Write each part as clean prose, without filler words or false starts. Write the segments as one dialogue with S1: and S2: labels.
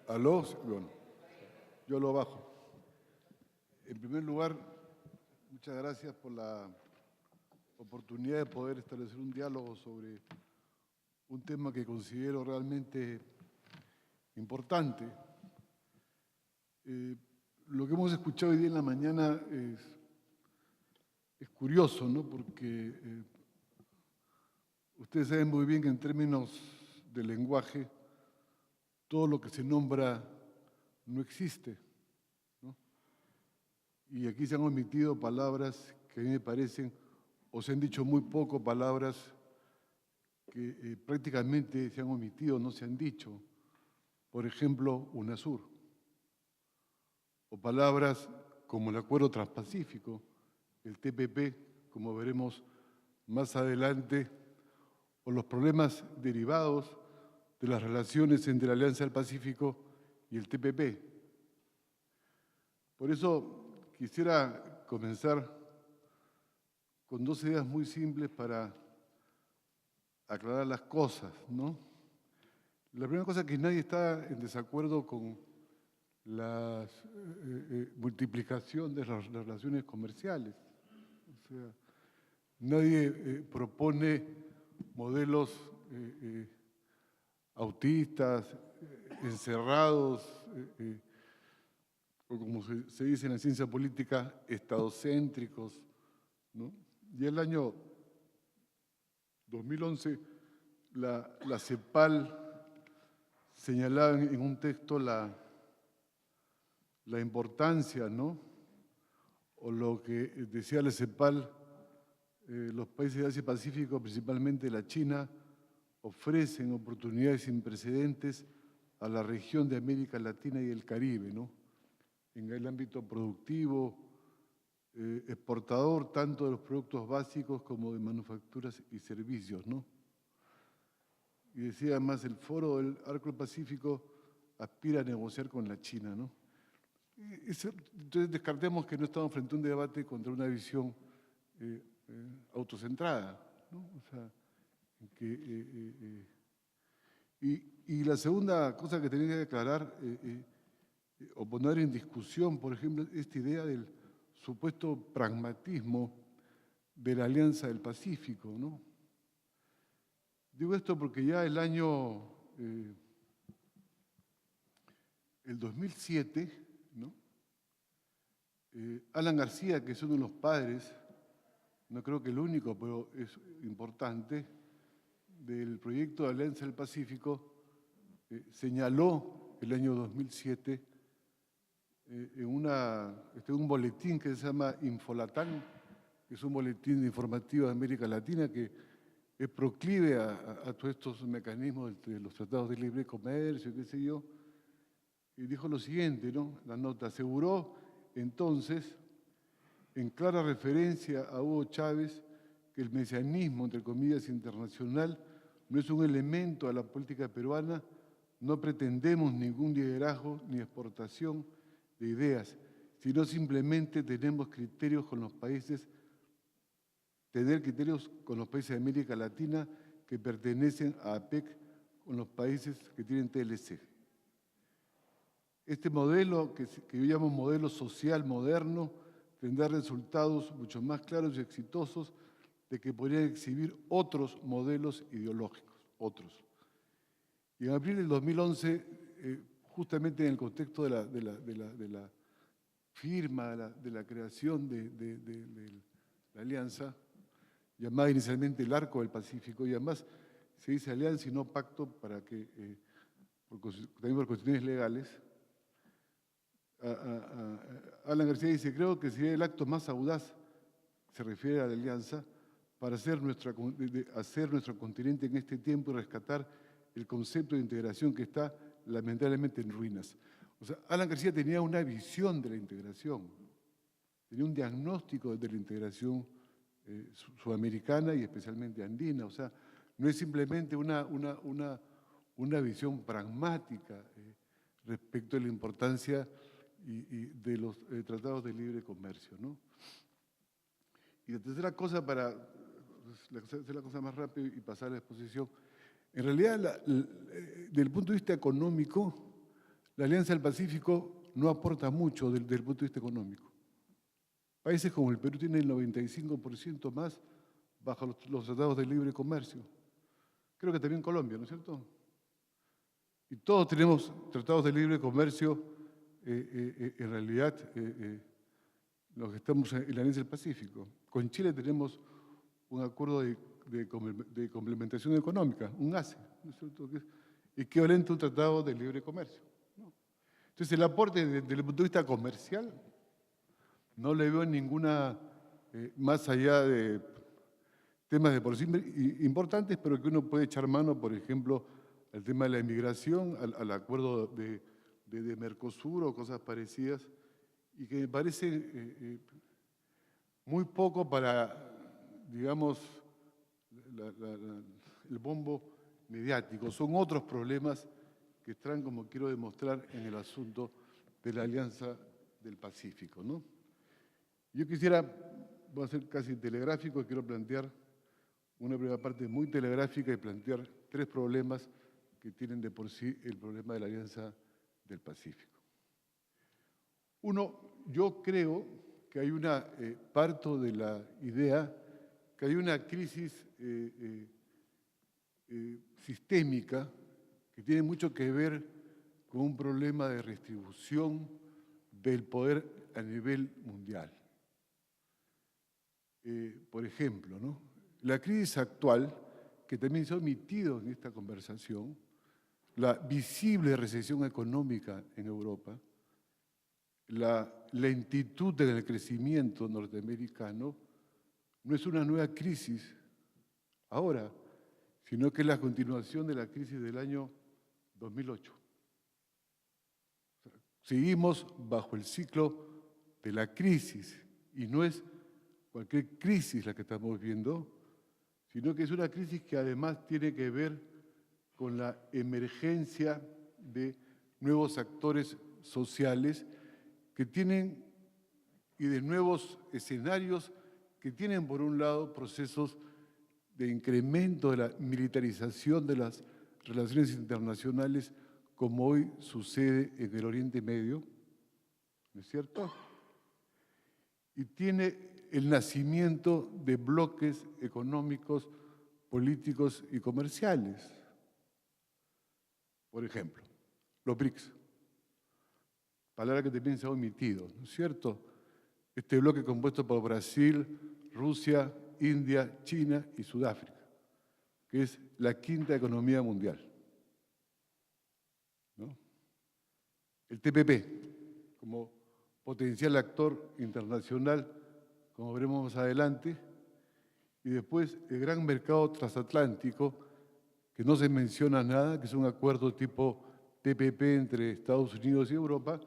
S1: ¿Aló? Bueno, yo lo bajo. En primer lugar, muchas gracias por la oportunidad de poder establecer un diálogo sobre un tema que considero realmente importante. Lo que hemos escuchado hoy día en la mañana es curioso, ¿no? Porque ustedes saben muy bien que en términos de lenguaje, todo lo que se nombra no existe, ¿no? Y aquí se han omitido palabras que a mí me parecen, o se han dicho muy poco palabras que prácticamente se han omitido, no se han dicho. Por ejemplo, UNASUR. O palabras como el Acuerdo Transpacífico, el TPP, como veremos más adelante, o los problemas derivados de las relaciones entre la Alianza del Pacífico y el TPP. Por eso quisiera comenzar con dos ideas muy simples para aclarar las cosas, ¿no? La primera cosa es que nadie está en desacuerdo con la multiplicación de las relaciones comerciales. O sea, nadie propone modelos autistas, encerrados, o como se dice en la ciencia política, estadocéntricos, ¿no? Y el año 2011, la CEPAL señalaba en un texto la importancia, ¿no? O lo que decía la CEPAL, los países de Asia Pacífico, principalmente la China, ofrecen oportunidades sin precedentes a la región de América Latina y el Caribe, ¿no? En el ámbito productivo, exportador tanto de los productos básicos como de manufacturas y servicios, ¿no? Y decía además, el Foro del Arco del Pacífico aspira a negociar con la China, ¿no? Entonces descartemos que no estamos frente a un debate contra una visión autocentrada, ¿no? O sea, y la segunda cosa que tenía que aclarar o poner en discusión, por ejemplo, esta idea del supuesto pragmatismo de la Alianza del Pacífico, ¿no? Digo esto porque ya el 2007, ¿no? Alan García, que es uno de los padres, no creo que el único, pero es importante, del proyecto de Alianza del Pacífico, señaló el año 2007 en un boletín que se llama Infolatán, que es un boletín informativo de América Latina que es proclive a todos estos mecanismos de los tratados de libre comercio, qué sé yo, y dijo lo siguiente, ¿no? La nota aseguró entonces, en clara referencia a Hugo Chávez, que el mesianismo, entre comillas, internacional, no es un elemento a la política peruana, no pretendemos ningún liderazgo ni exportación de ideas, sino simplemente tenemos criterios con los países, de América Latina que pertenecen a APEC, con los países que tienen TLC. Este modelo, que yo llamo modelo social moderno, tendrá resultados mucho más claros y exitosos de que podrían exhibir otros modelos ideológicos, otros. Y en abril del 2011, justamente en el contexto de la firma, de la creación de la alianza, llamada inicialmente el Arco del Pacífico, y además se dice alianza y no pacto para que, también por cuestiones legales, Alan García dice, creo que sería el acto más audaz, se refiere a la alianza, para hacer nuestro continente en este tiempo y rescatar el concepto de integración que está lamentablemente en ruinas. O sea, Alan García tenía una visión de la integración, tenía un diagnóstico de la integración sudamericana y especialmente andina. O sea, no es simplemente una visión pragmática respecto a la importancia de los tratados de libre comercio, ¿no? Y la tercera cosa, para hacer la cosa más rápido y pasar a la exposición, en realidad, desde el punto de vista económico, La Alianza del Pacífico no aporta mucho desde el punto de vista económico. Países como el Perú tienen el 95% más bajo los tratados de libre comercio. Creo que también Colombia, ¿no es cierto? Y todos tenemos tratados de libre comercio, en realidad, los que estamos en la Alianza del Pacífico. Con Chile tenemos un acuerdo de complementación económica, un ACE, ¿no es cierto? Que es equivalente a un tratado de libre comercio, ¿no? Entonces, el aporte desde el punto de vista comercial no le veo ninguna, más allá de temas de por sí importantes, pero que uno puede echar mano, por ejemplo, al tema de la inmigración, al acuerdo de Mercosur o cosas parecidas, y que me parece muy poco para, digamos, el bombo mediático. Son otros problemas que están, como quiero demostrar, en el asunto de la Alianza del Pacífico, ¿no? Yo quisiera, voy a ser casi telegráfico, quiero plantear una primera parte muy telegráfica y plantear 3 problemas que tienen de por sí el problema de la Alianza del Pacífico. Uno, yo creo que hay parto de la idea que hay una crisis sistémica que tiene mucho que ver con un problema de redistribución del poder a nivel mundial. Por ejemplo, ¿no? La crisis actual, que también se ha omitido en esta conversación, la visible recesión económica en Europa, la lentitud en el crecimiento norteamericano, no es una nueva crisis ahora, sino que es la continuación de la crisis del año 2008. Seguimos bajo el ciclo de la crisis, y no es cualquier crisis la que estamos viendo, sino que es una crisis que además tiene que ver con la emergencia de nuevos actores sociales que tienen, y de nuevos escenarios que tienen, por un lado, procesos de incremento de la militarización de las relaciones internacionales, como hoy sucede en el Oriente Medio, ¿no es cierto? Y tiene el nacimiento de bloques económicos, políticos y comerciales. Por ejemplo, los BRICS, palabra que también se ha omitido, ¿no es cierto? Este bloque compuesto por Brasil, Rusia, India, China y Sudáfrica, que es la 5ª economía mundial, ¿no? El TPP, como potencial actor internacional, como veremos más adelante, y después el gran mercado transatlántico, que no se menciona nada, que es un acuerdo tipo TPP entre Estados Unidos y Europa,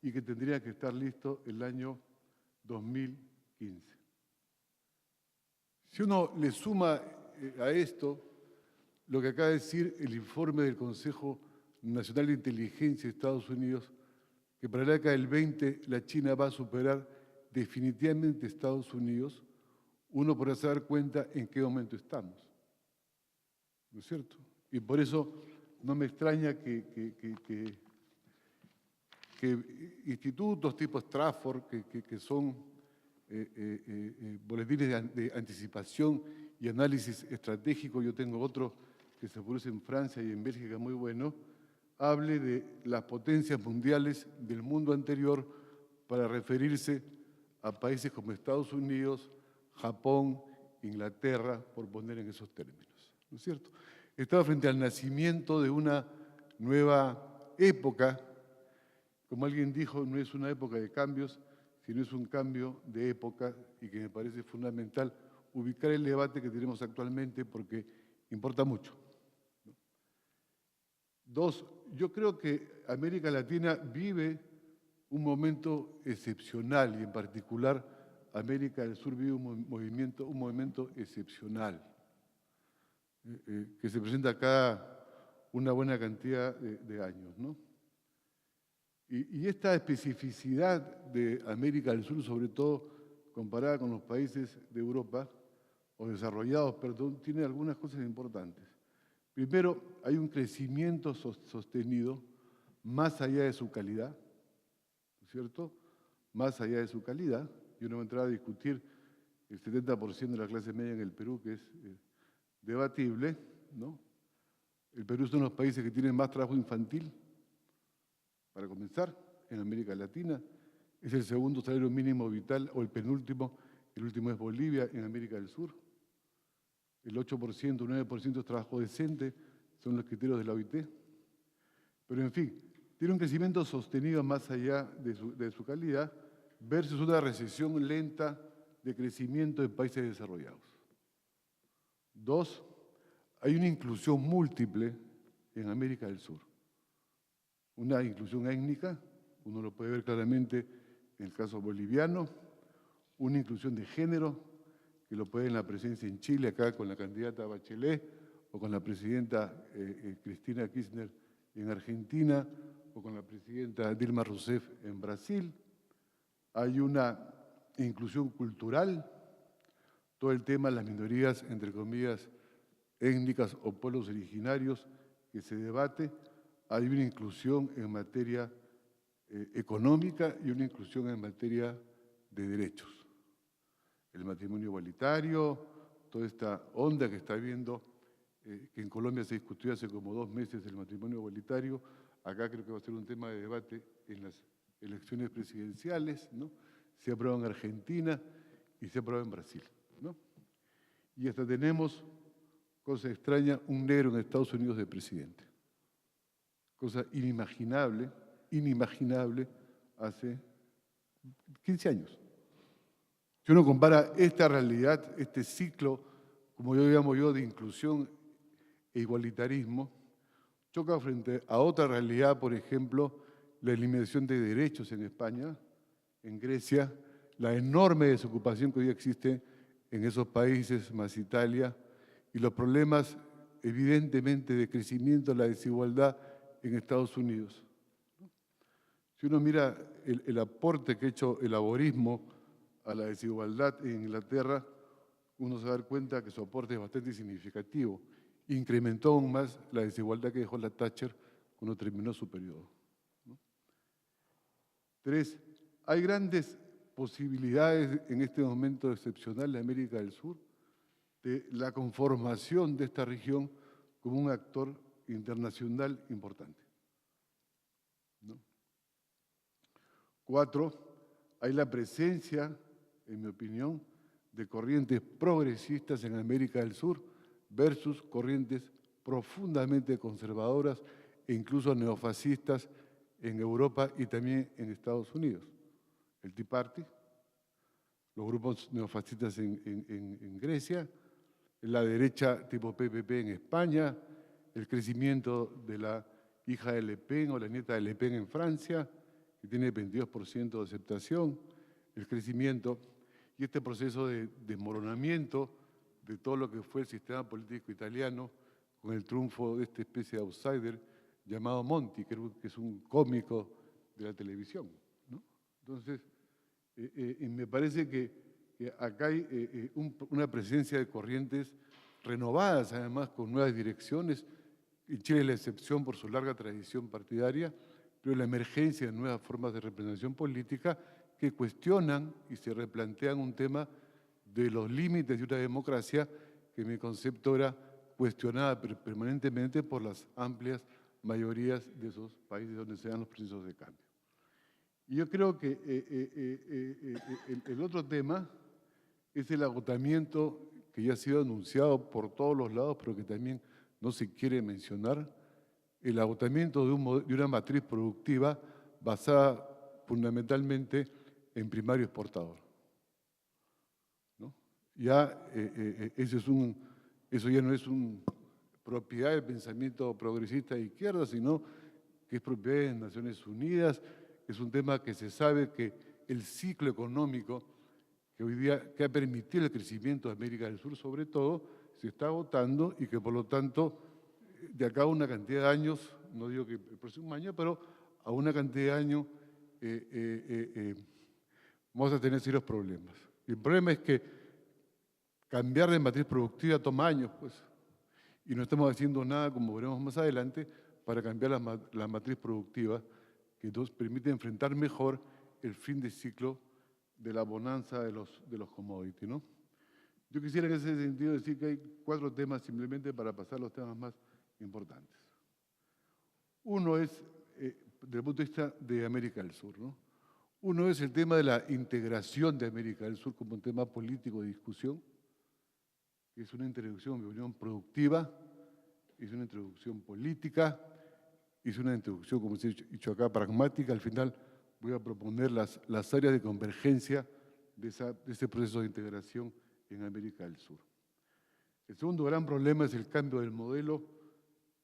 S1: y que tendría que estar listo el año 2015. Si uno le suma a esto lo que acaba de decir el informe del Consejo Nacional de Inteligencia de Estados Unidos, que para la década del 20 la China va a superar definitivamente a Estados Unidos, uno podrá dar cuenta en qué momento estamos, ¿no es cierto? Y por eso no me extraña que institutos tipo Stratford, que son boletines de anticipación y análisis estratégico, yo tengo otro que se produce en Francia y en Bélgica muy bueno, hable de las potencias mundiales del mundo anterior para referirse a países como Estados Unidos, Japón, Inglaterra, por poner en esos términos, ¿no es cierto? Estaba frente al nacimiento de una nueva época. Como alguien dijo, no es una época de cambios, sino es un cambio de época, y que me parece fundamental ubicar el debate que tenemos actualmente porque importa mucho. 2, yo creo que América Latina vive un momento excepcional, y en particular América del Sur vive un momento excepcional, que se presenta cada una buena cantidad de años, ¿no? Y esta especificidad de América del Sur, sobre todo comparada con los países de Europa, o desarrollados, perdón, tiene algunas cosas importantes. Primero, hay un crecimiento sostenido más allá de su calidad, ¿no es cierto? Más allá de su calidad. Yo no voy a entrar a discutir el 70% de la clase media en el Perú, que es debatible, ¿no? El Perú es uno de los países que tiene más trabajo infantil, para comenzar, en América Latina. Es el segundo salario mínimo vital, o el penúltimo, el último es Bolivia, en América del Sur. El 8%, 9% es trabajo decente, son los criterios de la OIT. Pero en fin, tiene un crecimiento sostenido más allá de su calidad, versus una recesión lenta de crecimiento en países desarrollados. Dos, hay una inclusión múltiple en América del Sur. Una inclusión étnica, uno lo puede ver claramente en el caso boliviano, una inclusión de género, que lo puede en la presencia en Chile, acá con la candidata Bachelet, o con la presidenta Cristina Kirchner en Argentina, o con la presidenta Dilma Rousseff en Brasil. Hay una inclusión cultural, todo el tema de las minorías, entre comillas, étnicas o pueblos originarios que se debate. Hay una inclusión en materia económica y una inclusión en materia de derechos. El matrimonio igualitario, toda esta onda que está habiendo, que en Colombia se discutió hace como 2 meses el matrimonio igualitario, acá creo que va a ser un tema de debate en las elecciones presidenciales, ¿no? Se aprueba en Argentina y se aprueba en Brasil, ¿no? Y hasta tenemos, cosa extraña, un negro en Estados Unidos de presidente. Cosa inimaginable hace 15 años. Si uno compara esta realidad, este ciclo, como yo llamo yo, de inclusión e igualitarismo, choca frente a otra realidad, por ejemplo, la eliminación de derechos en España, en Grecia, la enorme desocupación que hoy existe en esos países, más Italia, y los problemas evidentemente de crecimiento de la desigualdad en Estados Unidos. Si uno mira el aporte que ha hecho el laborismo a la desigualdad en Inglaterra, uno se va a dar cuenta que su aporte es bastante significativo. Incrementó aún más la desigualdad que dejó la Thatcher cuando terminó su periodo. 3. Hay grandes posibilidades en este momento excepcional de América del Sur de la conformación de esta región como un actor internacional importante. 4. Hay la presencia, en mi opinión, de corrientes progresistas en América del Sur versus corrientes profundamente conservadoras e incluso neofascistas en Europa y también en Estados Unidos. El Tea Party, los grupos neofascistas en Grecia, la derecha tipo PPP en España, el crecimiento de la hija de Le Pen o la nieta de Le Pen en Francia, que tiene 22% de aceptación, el crecimiento y este proceso de desmoronamiento de todo lo que fue el sistema político italiano con el triunfo de esta especie de outsider llamado Monti, que es un cómico de la televisión, ¿no? Entonces, me parece que acá hay una presencia de corrientes renovadas, además con nuevas direcciones. En Chile es la excepción por su larga tradición partidaria, pero la emergencia de nuevas formas de representación política que cuestionan y se replantean un tema de los límites de una democracia que en mi concepto era cuestionada permanentemente por las amplias mayorías de esos países donde se dan los procesos de cambio. Y yo creo que el otro tema es el agotamiento que ya ha sido anunciado por todos los lados, pero que también no se quiere mencionar, el agotamiento de una matriz productiva basada fundamentalmente en primario exportador, ¿no? Ya eso ya no es una propiedad del pensamiento progresista de izquierda, sino que es propiedad de Naciones Unidas. Es un tema que se sabe que el ciclo económico que hoy día que ha permitido el crecimiento de América del Sur, sobre todo, se está agotando y que por lo tanto de acá a una cantidad de años, no digo que el próximo año, pero a una cantidad de años vamos a tener serios problemas. El problema es que cambiar de matriz productiva toma años, pues, y no estamos haciendo nada, como veremos más adelante, para cambiar la matriz productiva que nos permite enfrentar mejor el fin de ciclo de la bonanza de los commodities, ¿no? Yo quisiera en ese sentido decir que hay 4 temas simplemente para pasar a los temas más importantes. Uno es, desde el punto de vista de América del Sur, ¿no? Uno es el tema de la integración de América del Sur como un tema político de discusión, que es una introducción, en mi opinión, productiva, es una introducción política, es una introducción, como se ha dicho acá, pragmática. Al final voy a proponer las áreas de convergencia de ese proceso de integración en América del Sur. El segundo gran problema es el cambio del modelo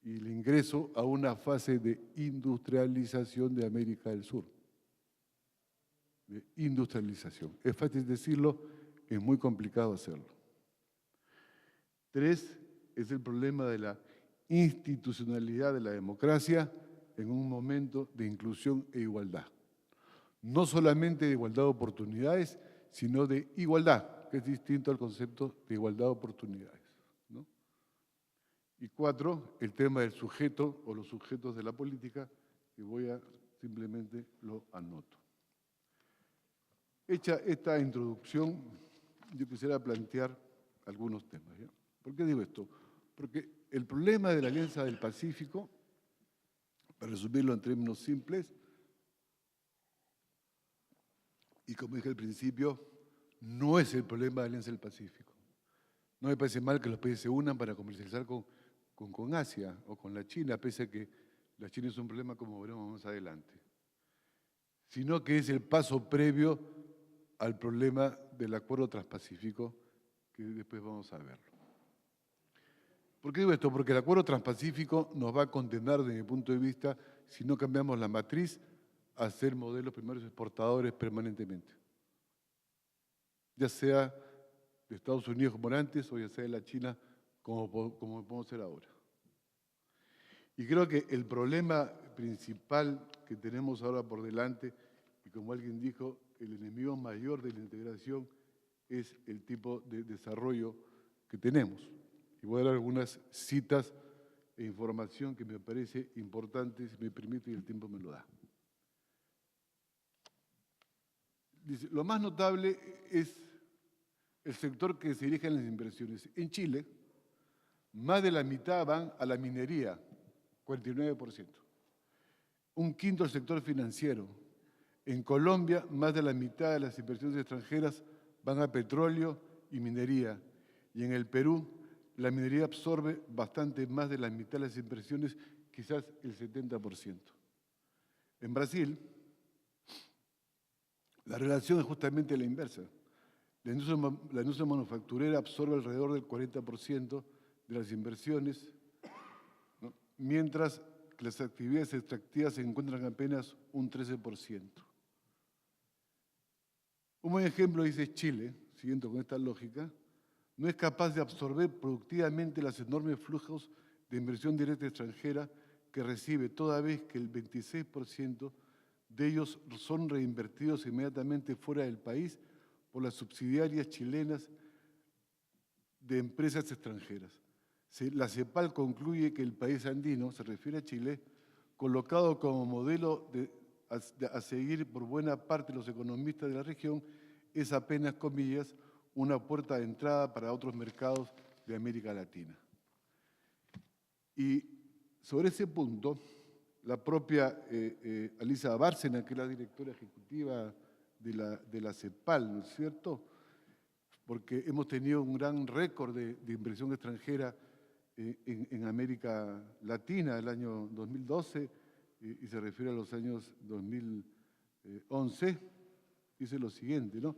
S1: y el ingreso a una fase de industrialización de América del Sur. De industrialización. Es fácil decirlo, es muy complicado hacerlo. 3 es el problema de la institucionalidad de la democracia en un momento de inclusión e igualdad. No solamente de igualdad de oportunidades, sino de igualdad, que es distinto al concepto de igualdad de oportunidades, ¿no? Y 4, el tema del sujeto o los sujetos de la política, que simplemente lo anoto. Hecha esta introducción, yo quisiera plantear algunos temas, ¿ya? ¿Por qué digo esto? Porque el problema de la Alianza del Pacífico, para resumirlo en términos simples, y como dije al principio, no es el problema de la Alianza del Pacífico. No me parece mal que los países se unan para comercializar con Asia o con la China, pese a que la China es un problema, como veremos más adelante, sino que es el paso previo al problema del Acuerdo Transpacífico, que después vamos a verlo. ¿Por qué digo esto? Porque el Acuerdo Transpacífico nos va a condenar, desde mi punto de vista, si no cambiamos la matriz, a ser modelos primeros exportadores permanentemente. Ya sea de Estados Unidos como era antes, o ya sea de la China como podemos ser ahora. Y creo que el problema principal que tenemos ahora por delante, y como alguien dijo, el enemigo mayor de la integración es el tipo de desarrollo que tenemos. Y voy a dar algunas citas e información que me parece importante, si me permite y el tiempo me lo da. Dice, lo más notable es el sector que se dirige en las inversiones. En Chile, más de la mitad van a la minería, 49%. Un quinto al sector financiero. En Colombia, más de la mitad de las inversiones extranjeras van a petróleo y minería. Y en el Perú, la minería absorbe bastante más de la mitad de las inversiones, quizás el 70%. En Brasil, la relación es justamente la inversa. La industria manufacturera absorbe alrededor del 40% de las inversiones, ¿no? Mientras que las actividades extractivas se encuentran apenas un 13%. Un buen ejemplo dice Chile, siguiendo con esta lógica, no es capaz de absorber productivamente los enormes flujos de inversión directa extranjera que recibe, toda vez que el 26% de ellos son reinvertidos inmediatamente fuera del país por las subsidiarias chilenas de empresas extranjeras. La CEPAL concluye que el país andino, se refiere a Chile, colocado como modelo a seguir por buena parte de los economistas de la región, es apenas, comillas, una puerta de entrada para otros mercados de América Latina. Y sobre ese punto, la propia Alicia Bárcena, que es la directora ejecutiva de la CEPAL, ¿no es cierto?, porque hemos tenido un gran récord de inversión extranjera en América Latina el año 2012 y se refiere a los años 2011, dice lo siguiente, ¿no?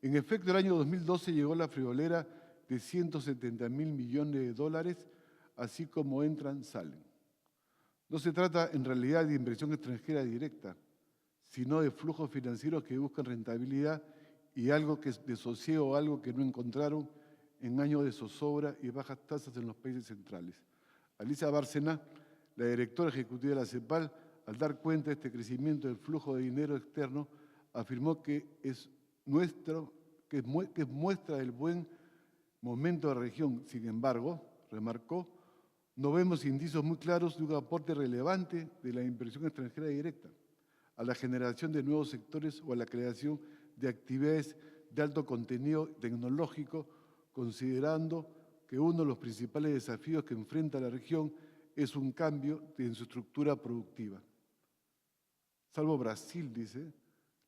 S1: En efecto, el año 2012 llegó la friolera de 170.000 millones de dólares, así como entran, salen. No se trata en realidad de inversión extranjera directa, sino de flujos financieros que buscan rentabilidad y algo que es de sosiego, algo que no encontraron en años de zozobra y bajas tasas en los países centrales. Alicia Bárcena, la directora ejecutiva de la CEPAL, al dar cuenta de este crecimiento del flujo de dinero externo, afirmó que es muestra del buen momento de la región. Sin embargo, remarcó, no vemos indicios muy claros de un aporte relevante de la inversión extranjera directa a la generación de nuevos sectores o a la creación de actividades de alto contenido tecnológico, considerando que uno de los principales desafíos que enfrenta la región es un cambio en su estructura productiva. Salvo Brasil, dice,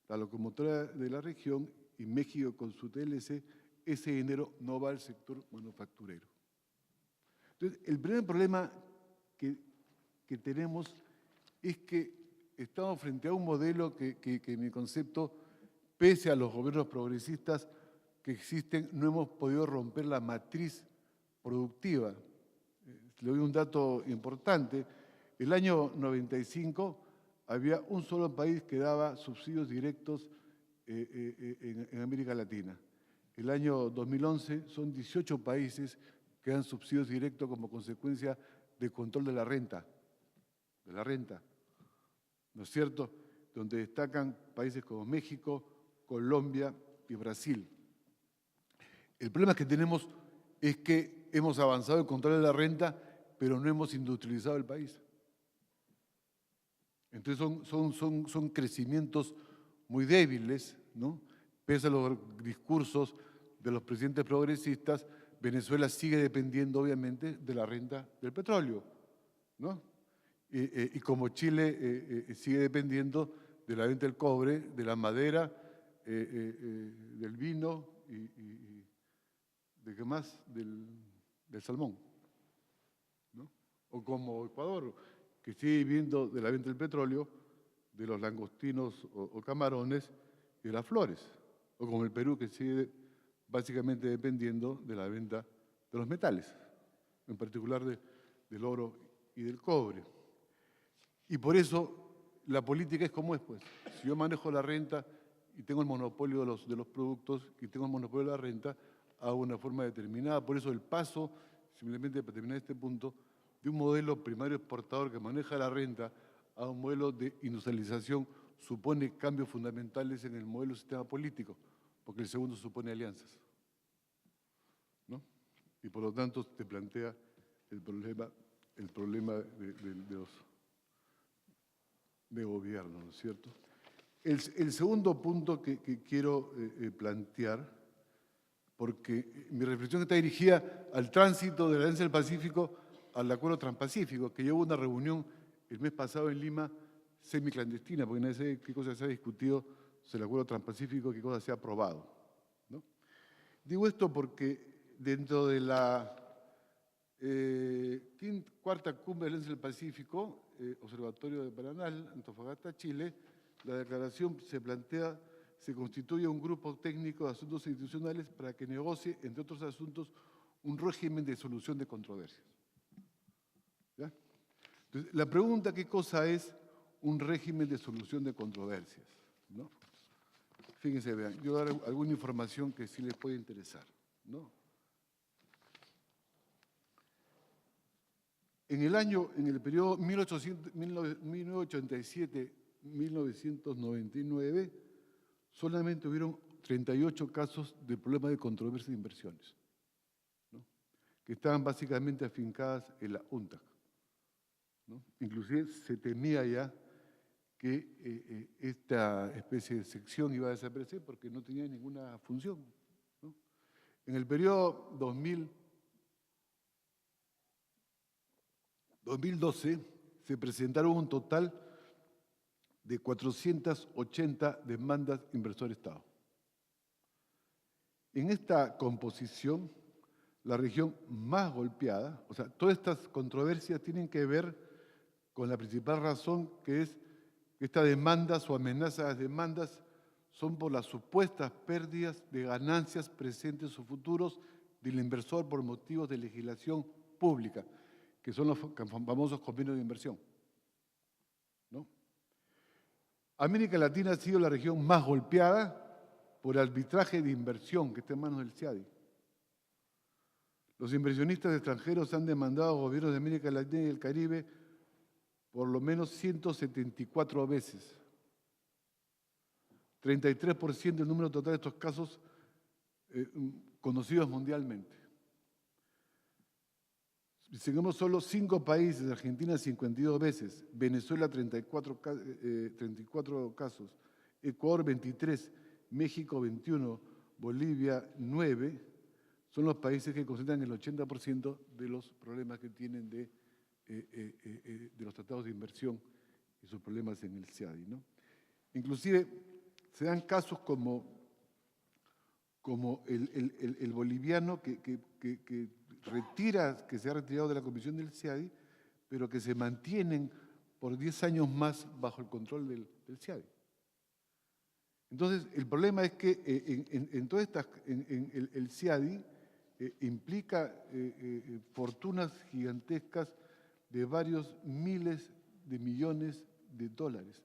S1: la locomotora de la región, y México con su TLC, ese dinero no va al sector manufacturero. Entonces, el primer problema que tenemos es que estamos frente a un modelo que en mi concepto, pese a los gobiernos progresistas que existen, no hemos podido romper la matriz productiva. Le doy un dato importante. El año 95 había un solo país que daba subsidios directos en América Latina. El año 2011 son 18 países que dan subsidios directos como consecuencia del control de la renta, ¿no es cierto? Donde destacan países como México, Colombia y Brasil. El problema que tenemos es que hemos avanzado en control de la renta, pero no hemos industrializado el país. Entonces son crecimientos muy débiles, ¿no? Pese a los discursos de los presidentes progresistas, Venezuela sigue dependiendo obviamente de la renta del petróleo, ¿no? Y como Chile sigue dependiendo de la venta del cobre, de la madera, del vino y ¿de qué más? Del salmón, ¿no? O como Ecuador, que sigue viviendo de la venta del petróleo, de los langostinos o camarones y de las flores. O como el Perú, que sigue básicamente dependiendo de la venta de los metales, en particular del oro y del cobre. Y por eso la política es como es, pues. Si yo manejo la renta y tengo el monopolio de los productos y tengo el monopolio de la renta, hago una forma determinada. Por eso el paso, simplemente para terminar este punto, de un modelo primario exportador que maneja la renta a un modelo de industrialización supone cambios fundamentales en el modelo del sistema político, porque el segundo supone alianzas, ¿no? Y por lo tanto te plantea el problema de gobierno, ¿no es cierto? El segundo punto que quiero plantear, porque mi reflexión está dirigida al tránsito de la Alianza del Pacífico al Acuerdo Transpacífico, que llevó una reunión el mes pasado en Lima, semiclandestina, porque nadie sabe qué cosa se ha discutido sobre el Acuerdo Transpacífico, qué cosa se ha aprobado, ¿no? Digo esto porque dentro de la cuarta cumbre de la Alianza del Pacífico, Observatorio de Paranal, Antofagasta, Chile, la declaración se plantea, se constituye un grupo técnico de asuntos institucionales para que negocie, entre otros asuntos, un régimen de solución de controversias. ¿Ya? Entonces, la pregunta, ¿qué cosa es un régimen de solución de controversias? ¿No? Fíjense, vean, yo voy a dar alguna información que sí les puede interesar, ¿no? En el periodo 1987-1999, solamente hubieron 38 casos de problemas de controversia de inversiones, ¿no? Que estaban básicamente afincadas en la UNTAC, ¿no? Inclusive se temía ya que esta especie de sección iba a desaparecer porque no tenía ninguna función, ¿no? En el periodo 2012 se presentaron un total de 480 demandas inversor-Estado. En esta composición, la región más golpeada, o sea, todas estas controversias tienen que ver con la principal razón, que es que estas demandas o amenazas de demandas son por las supuestas pérdidas de ganancias presentes o futuros del inversor por motivos de legislación pública, que son los famosos convenios de inversión, ¿no? América Latina ha sido la región más golpeada por el arbitraje de inversión que está en manos del CIADI. Los inversionistas extranjeros han demandado a gobiernos de América Latina y el Caribe por lo menos 174 veces. 33% del número total de estos casos conocidos mundialmente. Seguimos solo 5 países, Argentina 52 veces, Venezuela 34 casos, Ecuador 23, México 21, Bolivia 9, son los países que concentran el 80% de los problemas que tienen de los tratados de inversión y sus problemas en el CIADI, ¿no? Inclusive se dan casos como el boliviano que se ha retirado de la comisión del CIADI, pero que se mantienen por 10 años más bajo el control del CIADI. Entonces, el problema es que el CIADI implica fortunas gigantescas de varios miles de millones de dólares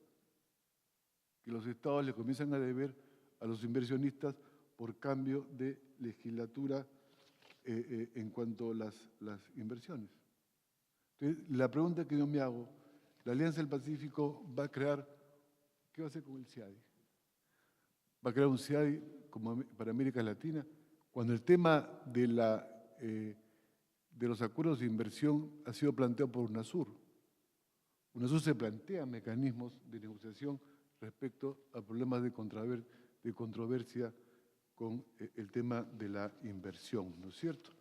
S1: que los estados le comienzan a deber a los inversionistas por cambio de legislatura en cuanto a las inversiones. Entonces, la pregunta que yo me hago, la Alianza del Pacífico va a crear, ¿qué va a hacer con el CIADI? ¿Va a crear un CIADI como para América Latina? Cuando el tema de los acuerdos de inversión ha sido planteado por UNASUR. UNASUR se plantea mecanismos de negociación respecto a problemas de controversia con el tema de la inversión, ¿no es cierto?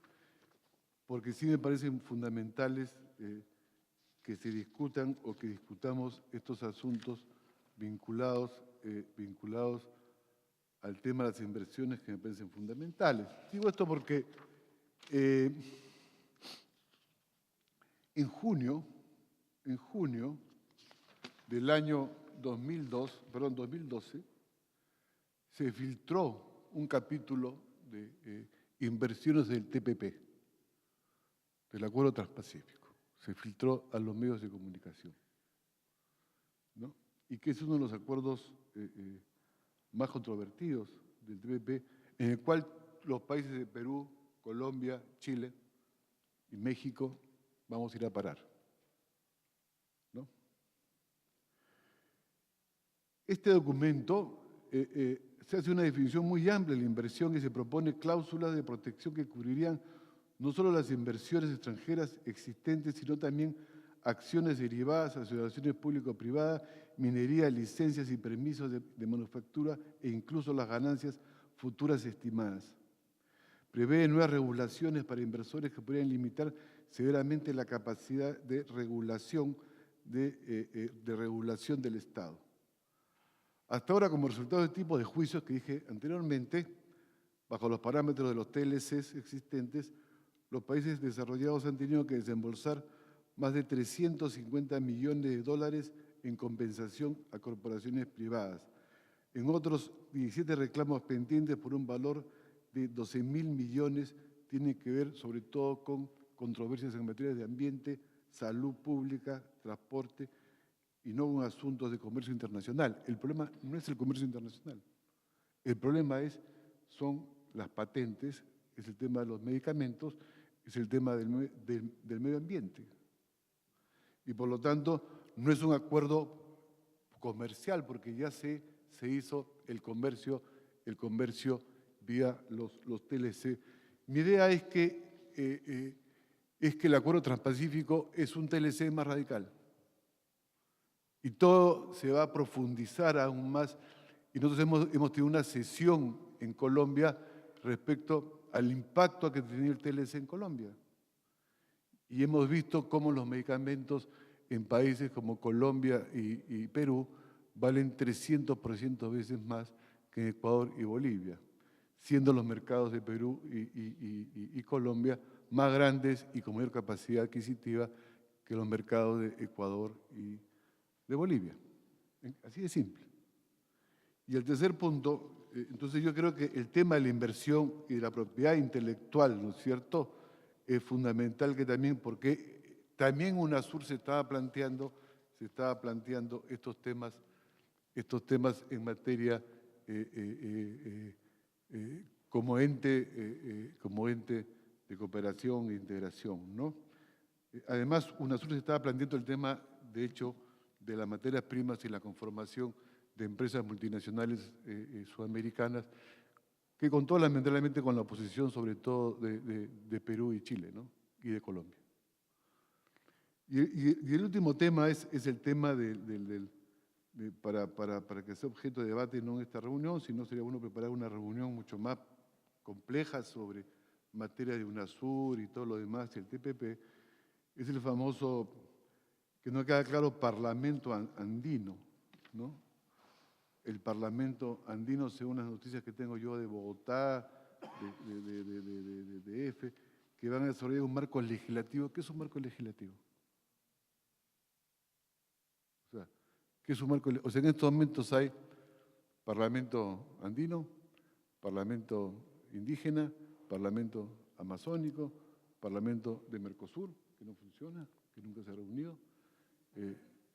S1: Porque sí me parecen fundamentales que se discutan o que discutamos estos asuntos vinculados al tema de las inversiones que me parecen fundamentales. Digo esto porque en junio del año 2012, se filtró un capítulo de inversiones del TPP, del Acuerdo Transpacífico. Se filtró a los medios de comunicación, ¿no? Y que es uno de los acuerdos más controvertidos del TPP, en el cual los países de Perú, Colombia, Chile y México vamos a ir a parar, ¿no? Este documento se hace una definición muy amplia de la inversión y se propone cláusulas de protección que cubrirían no solo las inversiones extranjeras existentes, sino también acciones derivadas, asociaciones público-privadas, minería, licencias y permisos de manufactura e incluso las ganancias futuras estimadas. Prevé nuevas regulaciones para inversores que podrían limitar severamente la capacidad de regulación del Estado. Hasta ahora, como resultado de tipo de juicios que dije anteriormente, bajo los parámetros de los TLCs existentes, los países desarrollados han tenido que desembolsar más de 350 millones de dólares en compensación a corporaciones privadas. En otros 17 reclamos pendientes por un valor de 12.000 millones tienen que ver sobre todo con controversias en materia de ambiente, salud pública, transporte y no con asuntos de comercio internacional. El problema no es el comercio internacional. El problema son las patentes, es el tema de los medicamentos, es el tema del medio ambiente. Y por lo tanto, no es un acuerdo comercial, porque ya se hizo el comercio vía los TLC. Mi idea es que el Acuerdo Transpacífico es un TLC más radical. Y todo se va a profundizar aún más. Y nosotros hemos tenido una sesión en Colombia respecto al impacto que tenía el TLC en Colombia. Y hemos visto cómo los medicamentos en países como Colombia y Perú valen 300% veces más que en Ecuador y Bolivia, siendo los mercados de Perú y Colombia más grandes y con mayor capacidad adquisitiva que los mercados de Ecuador y de Bolivia. Así de simple. Y el tercer punto, entonces yo creo que el tema de la inversión y de la propiedad intelectual, ¿no es cierto?, es fundamental que también, porque también UNASUR se estaba planteando estos temas en materia como ente de cooperación e integración, ¿no? Además, UNASUR se estaba planteando el tema, de hecho, de las materias primas y la conformación de empresas multinacionales sudamericanas, que contó lamentablemente con la oposición sobre todo de Perú y Chile, ¿no? Y de Colombia. Y el último tema es el tema para que sea objeto de debate no en esta reunión, sino sería bueno preparar una reunión mucho más compleja sobre materia de UNASUR y todo lo demás, y el TPP, es el famoso, que no queda claro, Parlamento Andino, ¿no? El Parlamento Andino, según las noticias que tengo yo de Bogotá, de EFE, que van a desarrollar un marco legislativo. ¿Qué es un marco legislativo? O sea, ¿qué es un marco? O sea, en estos momentos hay Parlamento Andino, Parlamento Indígena, Parlamento Amazónico, Parlamento de Mercosur, que no funciona, que nunca se ha reunido,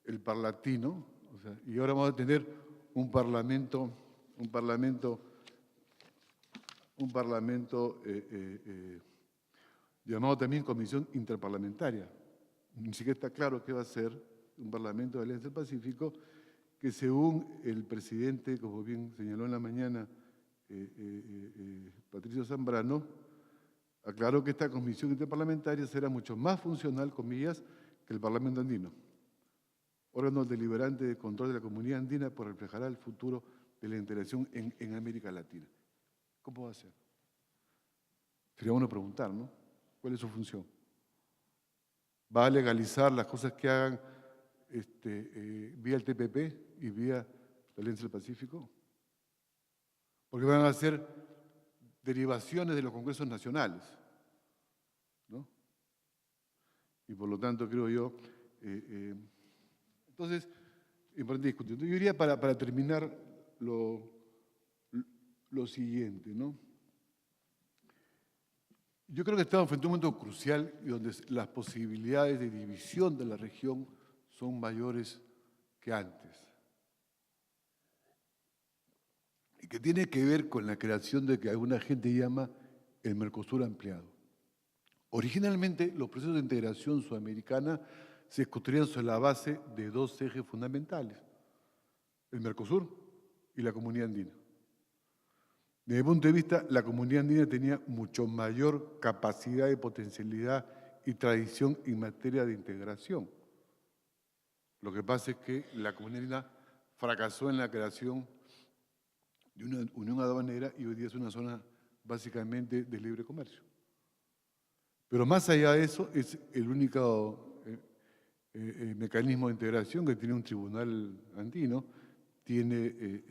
S1: el Parlatino, o sea, y ahora vamos a tener un parlamento llamado también Comisión Interparlamentaria. Ni siquiera está claro qué va a ser un parlamento de Alianza del Pacífico, que según el presidente, como bien señaló en la mañana Patricio Zambrano, aclaró que esta comisión interparlamentaria será mucho más funcional, comillas, que el Parlamento Andino, órgano deliberante de control de la comunidad andina, pues reflejará el futuro de la integración en América Latina. ¿Cómo va a ser? Sería bueno preguntar, ¿no? ¿Cuál es su función? ¿Va a legalizar las cosas que hagan vía el TPP y vía la Alianza del Pacífico? Porque van a ser derivaciones de los congresos nacionales, ¿no? Y por lo tanto, creo yo, entonces, importante discutir. Yo diría para terminar lo siguiente, ¿no? Yo creo que estamos frente a un momento crucial y donde las posibilidades de división de la región son mayores que antes. Y que tiene que ver con la creación de que alguna gente llama el Mercosur ampliado. Originalmente, los procesos de integración sudamericana se construían sobre la base de dos ejes fundamentales, el Mercosur y la Comunidad Andina. Desde mi punto de vista, la Comunidad Andina tenía mucho mayor capacidad de potencialidad y tradición en materia de integración. Lo que pasa es que la Comunidad Andina fracasó en la creación de una unión aduanera y hoy día es una zona básicamente de libre comercio. Pero más allá de eso, es el único mecanismo de integración que tiene un tribunal andino, tiene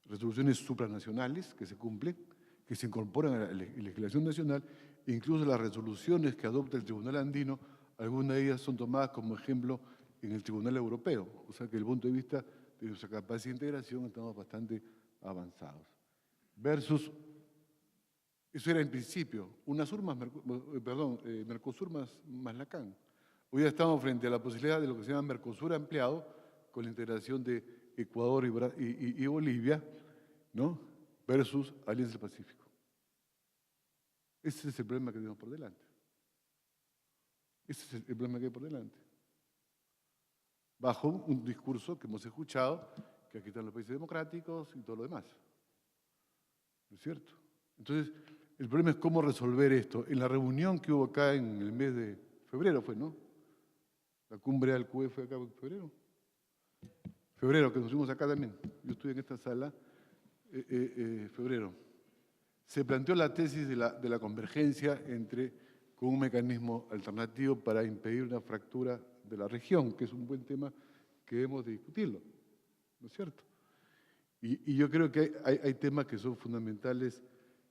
S1: resoluciones supranacionales que se cumplen, que se incorporan a la legislación nacional, e incluso las resoluciones que adopta el Tribunal Andino, algunas de ellas son tomadas como ejemplo en el Tribunal Europeo. O sea que desde el punto de vista de nuestra capacidad de integración estamos bastante avanzados. Versus, eso era en principio, Mercosur más Lacan. Hoy ya estamos frente a la posibilidad de lo que se llama Mercosur ampliado, con la integración de Ecuador y Bolivia, ¿no? Versus Alianza del Pacífico. Ese es el problema que tenemos por delante. Ese es el problema que hay por delante. Bajo un discurso que hemos escuchado, que aquí están los países democráticos y todo lo demás. ¿No es cierto? Entonces, el problema es cómo resolver esto. En la reunión que hubo acá en el mes de febrero fue, ¿no? La cumbre del CUE fue acá en febrero. Febrero, que nos fuimos acá también. Yo estuve en esta sala, febrero. Se planteó la tesis de la convergencia con un mecanismo alternativo para impedir una fractura de la región, que es un buen tema que debemos de discutirlo, ¿no es cierto? Y yo creo que hay temas que son fundamentales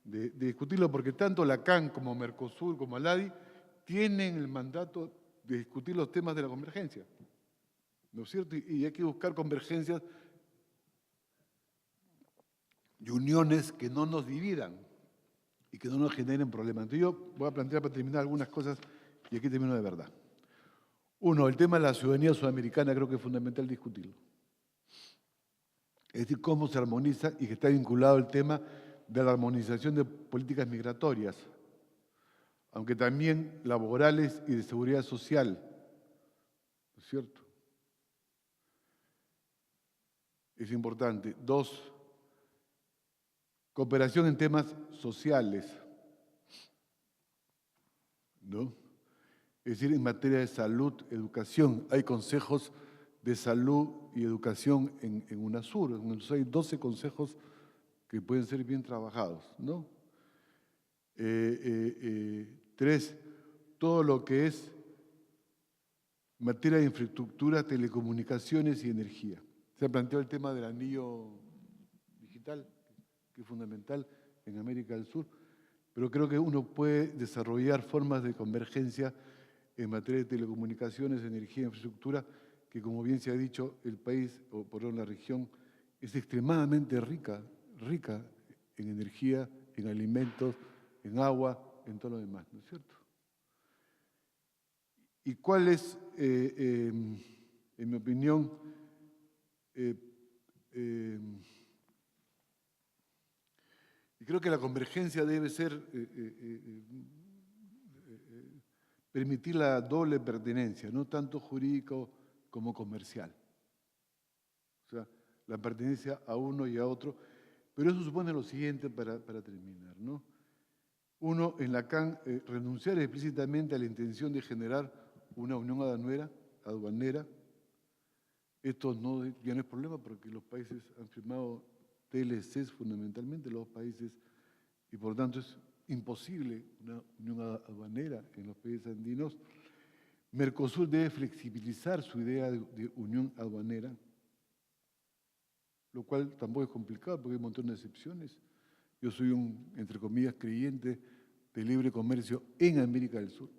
S1: de discutirlo, porque tanto Lacan como Mercosur como Aladi tienen el mandato de discutir los temas de la convergencia, ¿no es cierto? Y hay que buscar convergencias y uniones que no nos dividan y que no nos generen problemas. Entonces yo voy a plantear para terminar algunas cosas y aquí termino de verdad. Uno, el tema de la ciudadanía sudamericana creo que es fundamental discutirlo. Es decir, cómo se armoniza y que está vinculado el tema de la armonización de políticas migratorias, aunque también laborales y de seguridad social, ¿no es cierto? Es importante. Dos, cooperación en temas sociales, ¿no? Es decir, en materia de salud, educación, hay consejos de salud y educación en UNASUR. En UNASUR hay 12 consejos que pueden ser bien trabajados, ¿no? 3, todo lo que es materia de infraestructura, telecomunicaciones y energía. Se ha planteado el tema del anillo digital, que es fundamental en América del Sur, pero creo que uno puede desarrollar formas de convergencia en materia de telecomunicaciones, energía e infraestructura, que como bien se ha dicho, el país, o por la región, es extremadamente rica en energía, en alimentos, en agua, en todo lo demás, ¿no es cierto? ¿Y cuál es, en mi opinión, y creo que la convergencia debe ser permitir la doble pertenencia, no tanto jurídico como comercial. O sea, la pertenencia a uno y a otro. Pero eso supone lo siguiente para terminar, ¿no? Uno, en Lacan, renunciar explícitamente a la intención de generar una unión aduanera. Esto ya no es problema porque los países han firmado TLCs fundamentalmente, los países, y por tanto es imposible una unión aduanera en los países andinos. Mercosur debe flexibilizar su idea de unión aduanera, lo cual tampoco es complicado porque hay un montón de excepciones. Yo soy un, entre comillas, creyente de libre comercio en América del Sur.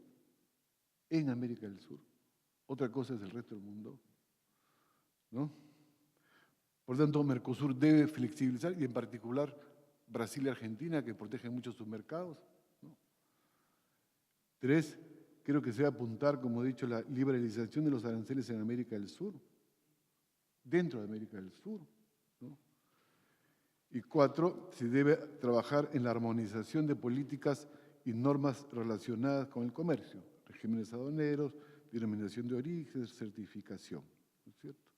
S1: En América del Sur. Otra cosa es el resto del mundo, ¿no? Por tanto, Mercosur debe flexibilizar, y en particular Brasil y Argentina, que protegen mucho sus mercados, ¿no? 3, creo que se debe apuntar, como he dicho, la liberalización de los aranceles en América del Sur, dentro de América del Sur, ¿no? Y 4, se debe trabajar en la armonización de políticas y normas relacionadas con el comercio, regímenes aduaneros, denominación de origen, certificación, ¿no es cierto?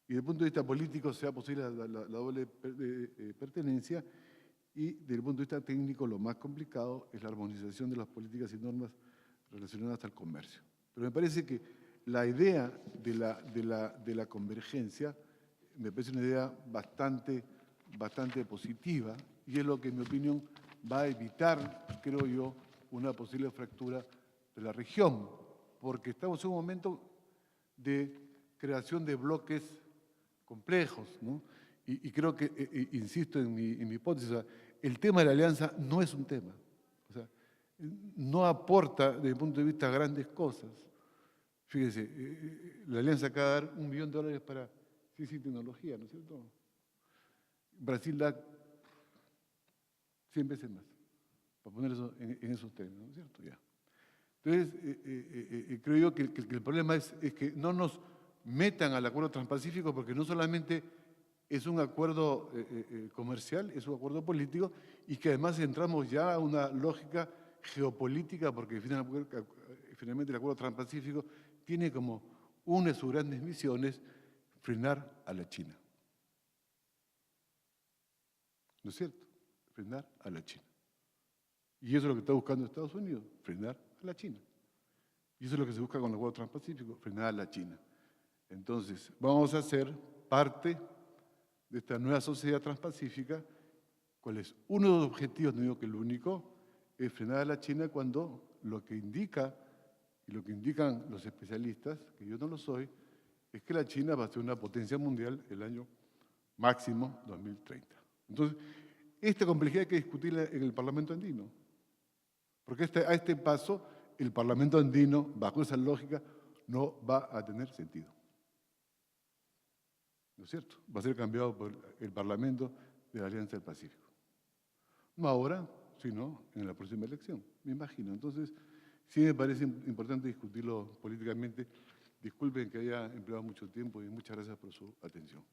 S1: Y desde el punto de vista político sea posible la doble pertenencia, y desde el punto de vista técnico lo más complicado es la armonización de las políticas y normas relacionadas al comercio. Pero me parece que la idea de la convergencia me parece una idea bastante positiva, y es lo que, en mi opinión, va a evitar, creo yo, una posible fractura de la región, porque estamos en un momento de creación de bloques complejos, ¿no? Y creo que, insisto en mi hipótesis, o sea, el tema de la alianza no es un tema, o sea, no aporta desde el punto de vista grandes cosas. Fíjense, la alianza acaba de dar $1 billón para ciencia y tecnología, ¿no es cierto? Brasil da 100 veces más, para poner eso en esos términos, ¿no es cierto? Ya. Entonces, creo yo que el problema es que no nos metan al acuerdo transpacífico, porque no solamente es un acuerdo comercial, es un acuerdo político, y que además entramos ya a una lógica geopolítica, porque finalmente el acuerdo transpacífico tiene como una de sus grandes misiones frenar a la China. ¿No es cierto? Frenar a la China. Y eso es lo que está buscando Estados Unidos, frenar a la China. Y eso es lo que se busca con el acuerdo transpacífico, frenar a la China. Entonces, vamos a ser parte de esta nueva sociedad transpacífica. ¿Cuál es? Uno de los objetivos, no digo que el único, es frenar a la China cuando lo que indica y lo que indican los especialistas, que yo no lo soy, es que la China va a ser una potencia mundial el año máximo 2030. Entonces, esta complejidad hay que discutirla en el Parlamento andino, porque a este paso el Parlamento andino, bajo esa lógica, no va a tener sentido. ¿No es cierto? Va a ser cambiado por el Parlamento de la Alianza del Pacífico. No ahora, sino en la próxima elección, me imagino. Entonces, sí me parece importante discutirlo políticamente. Disculpen que haya empleado mucho tiempo y muchas gracias por su atención.